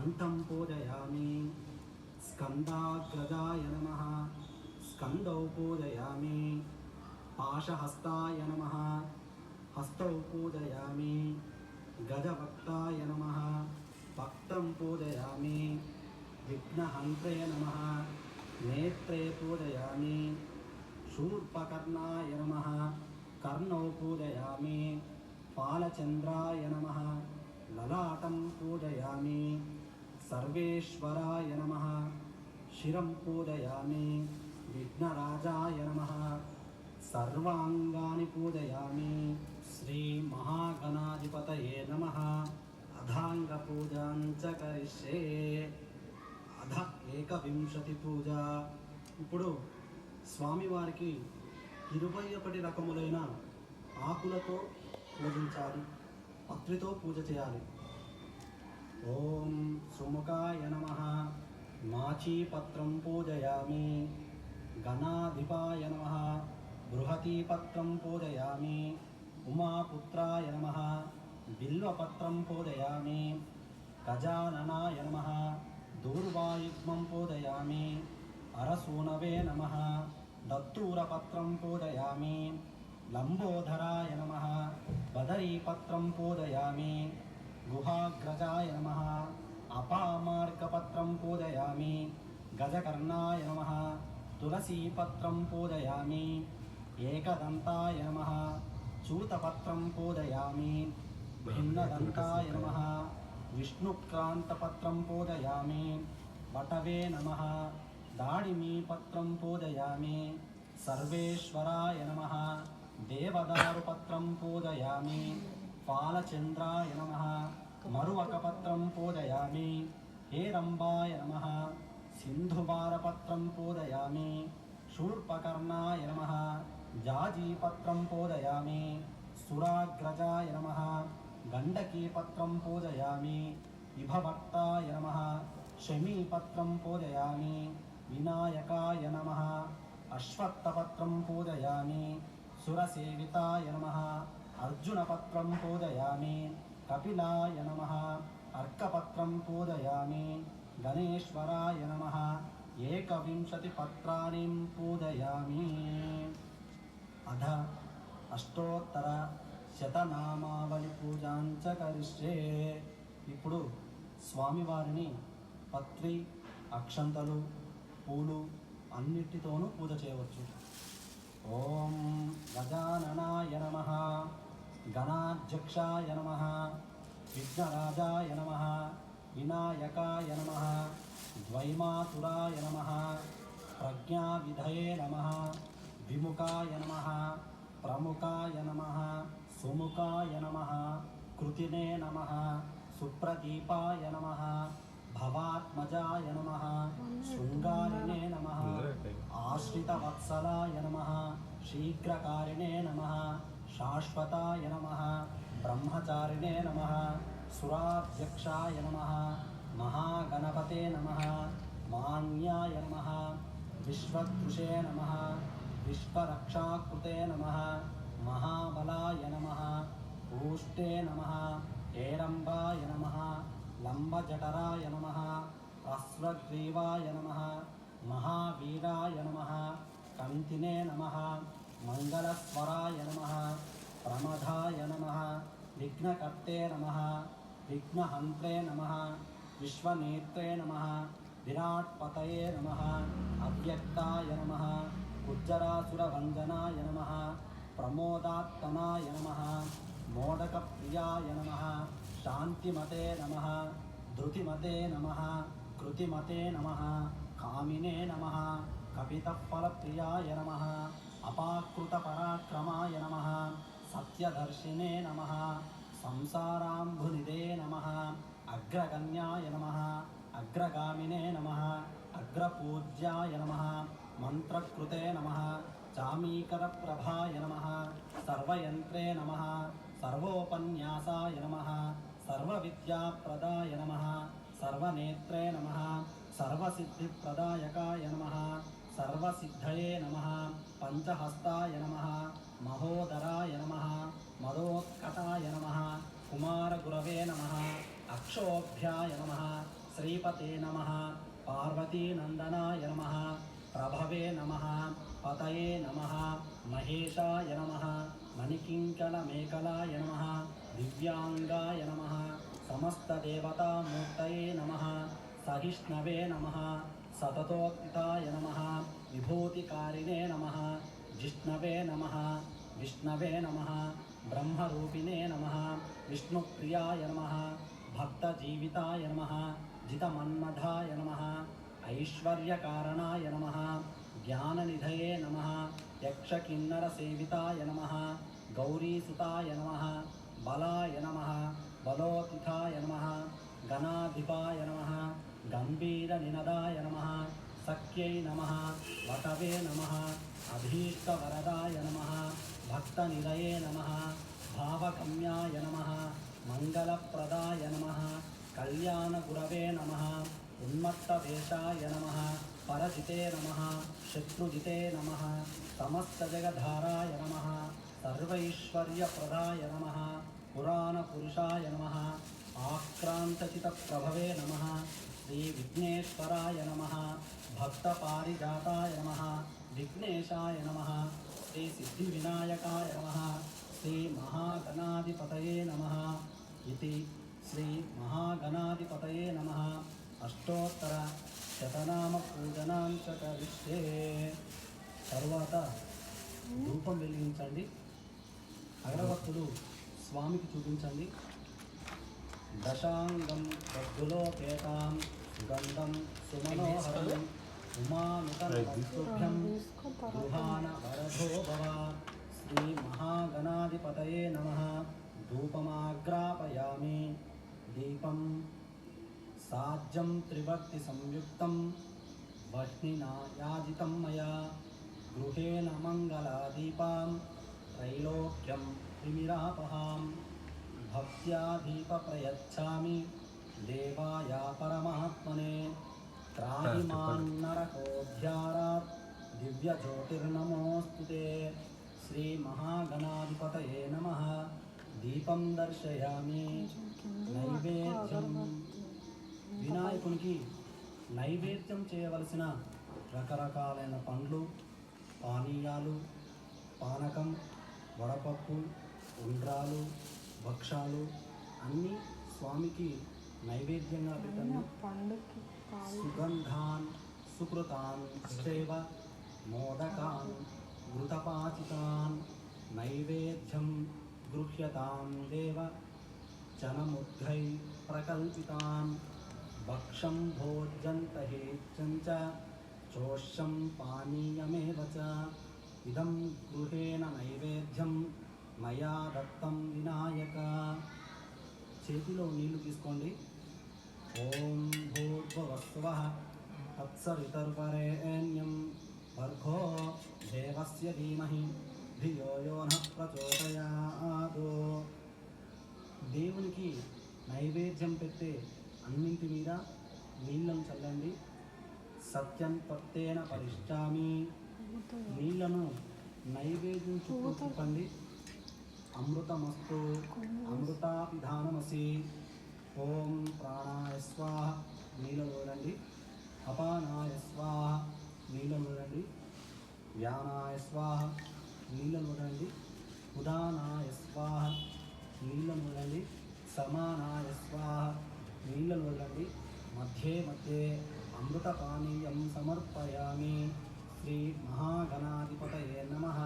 కంఠం పూజయామి స్కందాగ్రజాయ నమః స్కందౌ పూజయామి పాశహస్తాయ నమః హస్తౌ పూజయామి గజవక్తాయ నమః భక్తం పూజయామి విఘ్నహంత్రే నమః నేత్రే పూజయామి శూర్పకర్ణాయ నమః కర్ణౌ పూజయామి పాలచంద్రాయ నమః లలాటం పూజయామి సర్వేశ్వరాయ నమః శిరం పూజయామి విఘ్నరాజాయ నమః సర్వాంగాని పూజయామి శ్రీ మహాగణాధిపతయే నమః అధాంగ పూజాం చ కరిష్యే అధ ఏకవింశతి పూజ. ఇప్పుడు స్వామివారికి 21 రకములైన ఆకులతో పూజించాలి, పత్రితో పూజ చేయాలి. ఓం సుముఖాయ నమః మాచీపత్రం పూజయామి గణాధిపాయ నమః బృహతీపత్రం పూజయామి ఉమాపుత్రాయ నమః బిల్వపత్రం పూజయామి గజాననాయ నమః దూర్వాయుగ్మం పూజయామి అరసూనవే నమః దత్తూరపత్రం పూజయామి లంబోదరాయ నమః బదరీపత్రం పూజయామి గుహాగ్రజాయ నమః అపామార్కపత్రం పూజయామి గజకర్ణాయ నమః తులసీపత్రం పూజయామి ఏకదంతాయ నమః చూతపత్రం పూజయామి భిన్నదంతాయ నమః విష్ణుక్రాంతపత్రం పూజయామి వటవే నమః దాడిమీపత్రం పూజయామి సర్వేశ్వరాయ నమః దేవదారుపత్రం పూజయామి పాలచంద్రాయ నమః మరువకపత్రం పూజయామి హేరంబాయ నమః సింధువారపత్రం పూజయామి శూర్పకర్ణాయ నమః జాజీపత్రం పూజయామి సురాగ్రజాయ నమః గండకీపత్రం పూజయామి విభవక్తాయ నమః శమీపత్రం పూజయామి వినాయకాయ నమః అశ్వత్థపత్రం పూజయామి సురసేవితాయ నమః అర్జునపత్రం పూజయామి కపిలాయ నమః అర్కపత్రం పూజయామి గణేశ్వరాయ నమః ఏకవింశతి పత్రాన్ని పూజయామి. అధ అష్టోత్తర శతనామావళి పూజాం చ కరిష్యే. ఇప్పుడు స్వామివారిని పత్రి, అక్షంతలు, పూలు అన్నిటితోనూ పూజ చేయవచ్చు. ఓం గజాననాయ నమః గణాధ్యక్షాయ నమః విఘ్నరాజాయ నమః వినాయకాయ నమః ద్వైమాతురాయ నమః ప్రజ్ఞావిధయే నమః విముఖాయ నమః ప్రముఖాయ నమః సుముఖాయ నమః కృతినే నమః సుప్రదీపాయ నమః భవాత్మజాయ నమః శృంగారిణే నమః ఆశ్రితవత్సలాయ నమః శీఘ్రకారిణే నమః శాశ్వతాయ నమః బ్రహ్మచారిణే నమః సురాధ్యక్షాయ నమః మహాగణపతే నమః మాన్యాయ నమః విశ్వదృశే నమః విశ్వరక్షాకృతే నమః మహాబలాయ నమః ఊష్టే నమః ఏరంబాయ నమః లంబజఠరాయ నమః అశ్వగ్రీవాయ నమః మహావీరాయ నమః కంతినే నమః మంగళస్వరాయ నమః ప్రమదాయ నమః విఘ్నకర్తే నమః విఘ్నహంత్రే నమః విశ్వనేత్రే నమః విరాట్పతయే నమః అవ్యక్తాయ నమః కుజ్జరాసురవందనాయ నమః ప్రమోదాత్తనాయ నమః మోదకప్రియాయ నమః శాంతిమతే నమః ధృతిమతే నమః కృతిమతే నమః కామినే నమః కపితఫలప్రియాయ నమః అపాకృతపరాక్రమాయ నమః సత్యదర్శినే నమః సంసారాంబునిదే నమః అగ్రగణ్యాయ నమః అగ్రగామినే నమః అగ్రపూజ్యాయ నమః మంత్రకృతే నమః చామీకరప్రభాయ నమః సర్వయంత్రే నమః సర్వోపన్యాసాయ నమః సర్వవిద్యాప్రదాయ నమః సర్వనేత్రే నమః సర్వసిద్ధిప్రదాయకాయ నమః సర్వసిద్ధయే నమః పంచహస్తాయ నమః మహోదరాయ నమః మదోత్కటాయ నమః కుమారగురవే నమః అక్షోభ్యాయ నమః శ్రీపతే నమః పార్వతీనందనాయ నమః ప్రభవే నమః పతయే నమః మహేశాయ నమః మణికింకలమేకలాయ నమః దివ్యాంగాయ నమః సమస్తదేవతామూర్తయే నమః సహిష్ణవే నమః సతతోత్థితాయ నమః విభూతికారిణే నమః జిష్ణవే నమః విష్ణవే నమః బ్రహ్మరూపిణే నమః విష్ణుప్రియాయ నమః భక్తజీవితాయ నమః జితమన్మథాయ నమః ఐశ్వర్యకారణాయ నమః జ్ఞాననిధయే నమః యక్షకిన్నరసేవితాయ నమః గౌరీసుతాయ నమః బలాయ నమః బలోతిథాయ నమః గణాధిపాయ నమః గంభీరనినదాయ నమః సఖ్యై నమః వటవే నమః అభీష్టవరదాయ నమః భక్తనిలయే నమః భావకమ్యాయ నమః మంగళప్రదాయ నమః కళ్యాణగురవే నమః ఉన్మత్తవేషాయ నమః పరజితే నమః శత్రుజితే నమః సమస్తజగద్ధారాయ నమః సర్వైశ్వర్యప్రదాయ నమః పురాణపురుషాయ నమః ఆక్రాంతచితప్రభవే నమః శ్రీవిఘ్నేశ్వరాయ నమః భక్తపారిజాతాయ నమః విఘ్నేశాయ నమః శ్రీసిద్ధివినాయకాయ నమః శ్రీమహాగణాధిపతయే నమః ఇది శ్రీమహాగణాధిపతయే నమః అష్టోత్తర శతనామ పూజనాం చ కరిష్యే. తర్వాత ధూపం వెలిగించండి. అగరవత్తులు స్వామికి చూపించండి. దశాంగం ప్రద్దులోపేతాం సుగంధం సుమనోహరం ఉమానుతనవస్తుభ్యం గృహాణ వరదో భవ. శ్రీ మహాగణాధిపతయే నమః. ధూపమాగ్రాపయామి. దీపం సాజ్యం త్రివర్తి సంయుక్తం వహ్నినా యాజితం మయా. గృహేణ మంగళాదీపాం త్రైలోక్యం త్రిమిరాపహాం. భక్త్యా దీప ప్రయచ్ఛామి దేవాయ పరమాత్మనే. త్రాహిమాన్నరకోధ్యారాత్ దివ్య జ్యోతిర్నమోస్తుతే. శ్రీ మహాగణాధిపతయే నమః. దీపం దర్శయామి. నైవేద్యం వినాయకునికి నైవేద్యం చేయవలసిన రకరకాలైన పండ్లు, పానీయాలు, పానకం, వడపప్పు, ఉండ్రాలు, భక్షాలు అన్నీ స్వామికి నైవేద్యంగా పెట్టండి. సుగంధాన్ సుకృతాన్ సేవ మోదకాన్ ఘృతపాచితాన్ నైవేద్యం గృహ్యతాం దేవ. జనముద్రై ప్రకల్పితాన్ భక్షం భోజ్యంతహేత్యం చ చోష్యం పానీయమేవ చ. ఇదం గృహేణ నైవేద్యం మయా దత్తం వినాయక. చేతిలో నీళ్లు తీసుకోండి. ఓం భూర్భువస్సువః తత్సవితుర్వరేణ్యం భర్గో దేవస్య ధీమహి ధియో యో నః ప్రచోదయాత్. దేవునికి నైవేద్యం పెట్టే అన్నింటి మీద నీళ్ళను చల్లండి. సత్యం త్వత్తేన పరిష్టామి. నీళ్లను నైవేద్యం చుట్టూ తిప్పండి. అమృతమస్తు అమృతాపిధానమసి. ఓం ప్రాణాయ స్వాహ నీళ్ళను వదలండి. అపానాయ స్వాహ నీళ్ళను వదలండి. వ్యానాయ స్వాహ నీళ్ళను వదలండి. ఉదానాయ స్వాహ నీళ్ళను వదలండి. సమానాయ స్వాహ నీళ్ళను వదలండి. మధ్యే మధ్యే అమృతపానీయం సమర్పయామి. శ్రీ మహాగణాధిపతయే నమః.